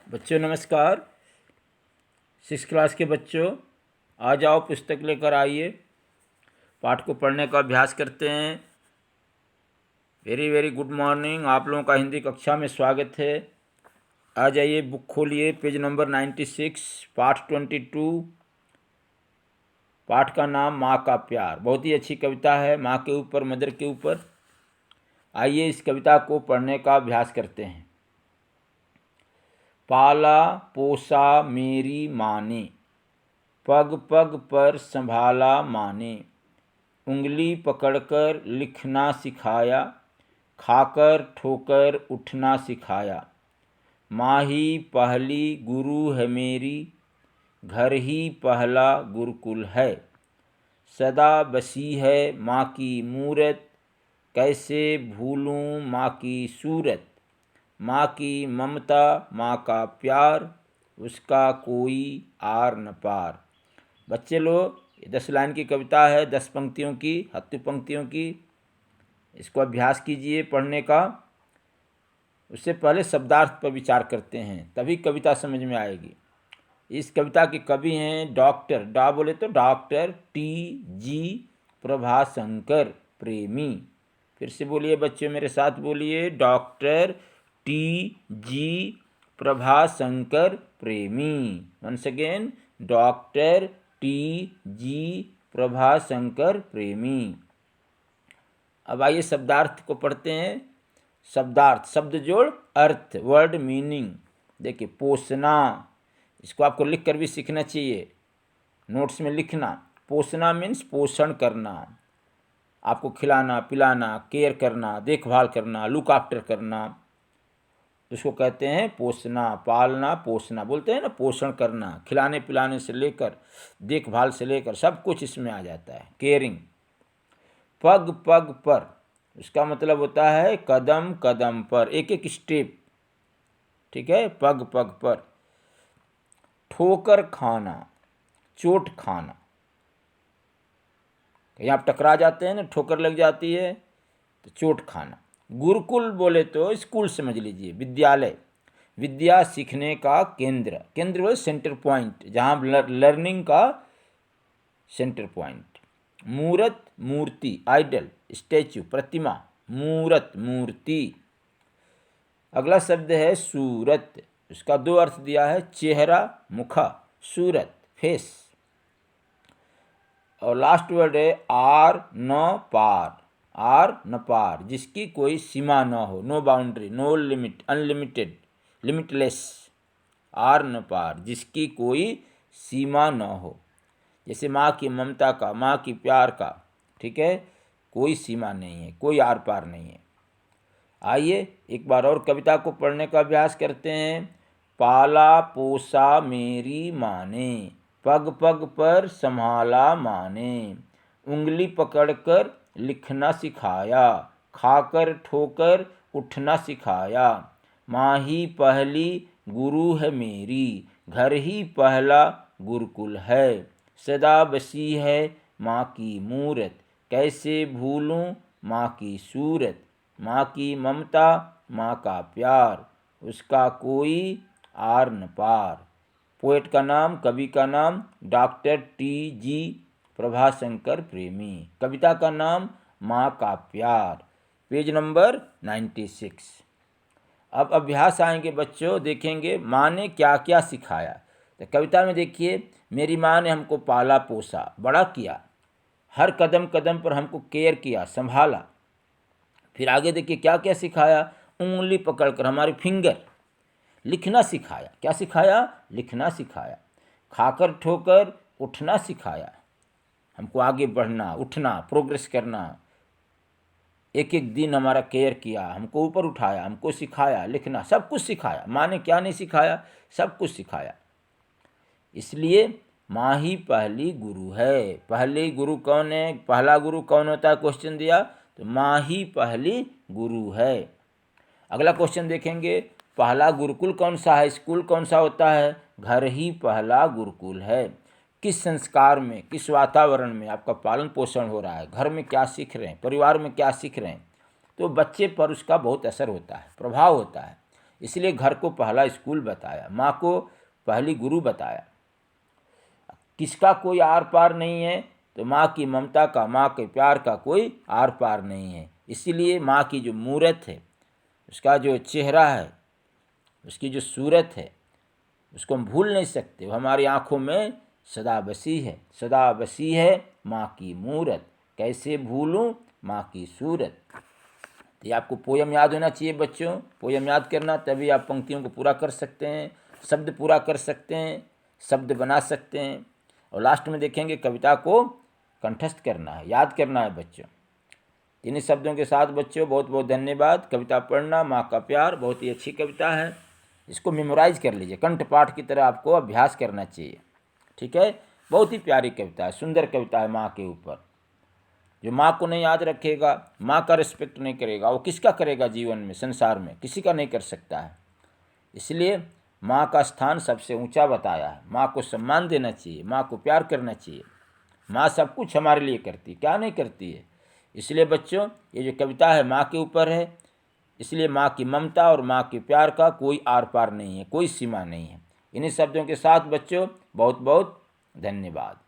बच्चों नमस्कार। 6 क्लास के बच्चों, आ जाओ, पुस्तक लेकर आइए, पाठ को पढ़ने का अभ्यास करते हैं। Very very good morning. आप लोगों का हिंदी कक्षा में स्वागत है। आ जाइए, बुक खोलिए, पेज नंबर 96, पाठ 22। पाठ का नाम माँ का प्यार। बहुत ही अच्छी कविता है, माँ के ऊपर, मदर के ऊपर। आइए इस कविता को पढ़ने का अभ्यास करते हैं। पाला पोसा मेरी माँ ने, पग पग पर संभाला माँ ने, उंगली पकड़कर लिखना सिखाया, खाकर ठोकर उठना सिखाया। माँ ही पहली गुरु है मेरी, घर ही पहला गुरुकुल है। सदा बसी है माँ की मूरत, कैसे भूलूं माँ की सूरत। माँ की ममता, माँ का प्यार, उसका कोई आर न पार। बच्चे लोग, 10 लाइन की कविता है, 10 पंक्तियों की, हत्तु पंक्तियों की। इसको अभ्यास कीजिए पढ़ने का। उससे पहले शब्दार्थ पर विचार करते हैं, तभी कविता समझ में आएगी। इस कविता के कवि हैं डॉक्टर, डॉ बोले तो डॉक्टर T.G. प्रभाशंकर प्रेमी। फिर से बोलिए बच्चों, मेरे साथ बोलिए, डॉक्टर T.G. प्रभाशंकर प्रेमी। Once again, doctor T.G. Prabhashankar प्रेमी। अब आइए शब्दार्थ को पढ़ते हैं। शब्दार्थ, शब्द जोड़ अर्थ, वर्ड मीनिंग। देखिए, पोसना, इसको आपको लिख कर भी सीखना चाहिए, नोट्स में लिखना। पोसना मीन्स पोषण करना, आपको खिलाना पिलाना, केयर करना, देखभाल करना, लुक आफ्टर करना, उसको कहते हैं पोसना। पालना पोसना बोलते हैं ना, पोषण करना, खिलाने पिलाने से लेकर देखभाल से लेकर सब कुछ इसमें आ जाता है, केयरिंग। पग पग पर, उसका मतलब होता है कदम कदम पर, एक एक स्टेप, ठीक है, पग पग पर। ठोकर खाना, चोट खाना, कहीं आप टकरा जाते हैं ना, ठोकर लग जाती है तो चोट खाना। गुरुकुल बोले तो स्कूल समझ लीजिए, विद्यालय, विद्या सीखने का केंद्र, केंद्र बोले सेंटर पॉइंट, जहाँ लर्निंग का सेंटर पॉइंट। मूरत मूर्ति, आइडल, स्टैचू, प्रतिमा, मूरत मूर्ति। अगला शब्द है सूरत, उसका 2 अर्थ दिया है, चेहरा मुखा, सूरत फेस। और लास्ट वर्ड है आर न पार, आर न पार, जिसकी कोई सीमा न हो, no boundary, no limit, unlimited, limitless. आर न पार, जिसकी कोई सीमा न हो। जैसे माँ की ममता का, माँ की प्यार का, ठीक है, कोई सीमा नहीं है, कोई आर पार नहीं है। आइए एक बार और कविता को पढ़ने का अभ्यास करते हैं। पाला पोसा मेरी माँ ने, पग पग पर संभाला माँ ने, उंगली पकड़कर लिखना सिखाया, खाकर ठोकर उठना सिखाया। माँ ही पहली गुरु है मेरी, घर ही पहला गुरुकुल है। सदा बसी है माँ की मूरत, कैसे भूलूं माँ की सूरत। माँ की ममता, माँ का प्यार, उसका कोई आर न पार। पोएट का नाम, कवि का नाम डॉक्टर T.G. प्रभाशंकर प्रेमी। कविता का नाम माँ का प्यार। Page number 96। अब अभ्यास आएंगे बच्चों, देखेंगे माँ ने क्या क्या सिखाया। तो कविता में देखिए, मेरी माँ ने हमको पाला पोसा, बड़ा किया, हर कदम कदम पर हमको केयर किया, संभाला। फिर आगे देखिए क्या क्या सिखाया, उंगली पकड़कर, हमारी फिंगर, लिखना सिखाया। क्या सिखाया? लिखना सिखाया। खाकर ठोकर उठना सिखाया, हमको आगे बढ़ना, उठना, प्रोग्रेस करना। एक एक दिन हमारा केयर किया, हमको ऊपर उठाया, हमको सिखाया लिखना, सब कुछ सिखाया। माँ ने क्या नहीं सिखाया? सब कुछ सिखाया। इसलिए माँ ही पहली गुरु है। पहली गुरु कौन है? पहला गुरु कौन होता है? क्वेश्चन दिया तो माँ ही पहली गुरु है। अगला क्वेश्चन देखेंगे, पहला गुरुकुल कौन सा है? स्कूल कौन सा होता है? घर ही पहला गुरुकुल है। किस संस्कार में, किस वातावरण में आपका पालन पोषण हो रहा है? घर में क्या सीख रहे हैं, परिवार में क्या सीख रहे हैं? तो बच्चे पर उसका बहुत असर होता है, प्रभाव होता है। इसलिए घर को पहला स्कूल बताया, माँ को पहली गुरु बताया। किसका कोई आर पार नहीं है, तो माँ की ममता का, माँ के प्यार का कोई आर पार नहीं है। इसीलिए माँ की जो मूरत है, उसका जो चेहरा है, उसकी जो सूरत है, उसको हम भूल नहीं सकते। वो हमारी आँखों में सदा बसी है, सदा बसी है माँ की मूरत, कैसे भूलूं माँ की सूरत। तो ये आपको पोयम याद होना चाहिए बच्चों। पोयम याद करना, तभी आप पंक्तियों को पूरा कर सकते हैं, शब्द पूरा कर सकते हैं, शब्द बना सकते हैं। और लास्ट में देखेंगे कविता को कंठस्थ करना है, याद करना है बच्चों। इन्हीं शब्दों के साथ बच्चों बहुत बहुत धन्यवाद। कविता पढ़ना, माँ का प्यार, बहुत ही अच्छी कविता है। इसको मेमोराइज कर लीजिए, कंठ पाठ की तरह आपको अभ्यास करना चाहिए। ठीक है, बहुत ही प्यारी कविता है, सुंदर कविता है माँ के ऊपर। जो माँ को नहीं याद रखेगा, माँ का रिस्पेक्ट नहीं करेगा, वो किसका करेगा जीवन में, संसार में किसी का नहीं कर सकता है। इसलिए माँ का स्थान सबसे ऊंचा बताया है। माँ को सम्मान देना चाहिए, माँ को प्यार करना चाहिए। माँ सब कुछ हमारे लिए करती, क्या नहीं करती है। इसलिए बच्चों, ये जो कविता है माँ के ऊपर है, इसलिए माँ की ममता और माँ के प्यार का कोई आर पार नहीं है, कोई सीमा नहीं है। इन्हीं शब्दों के साथ बच्चों बहुत बहुत धन्यवाद।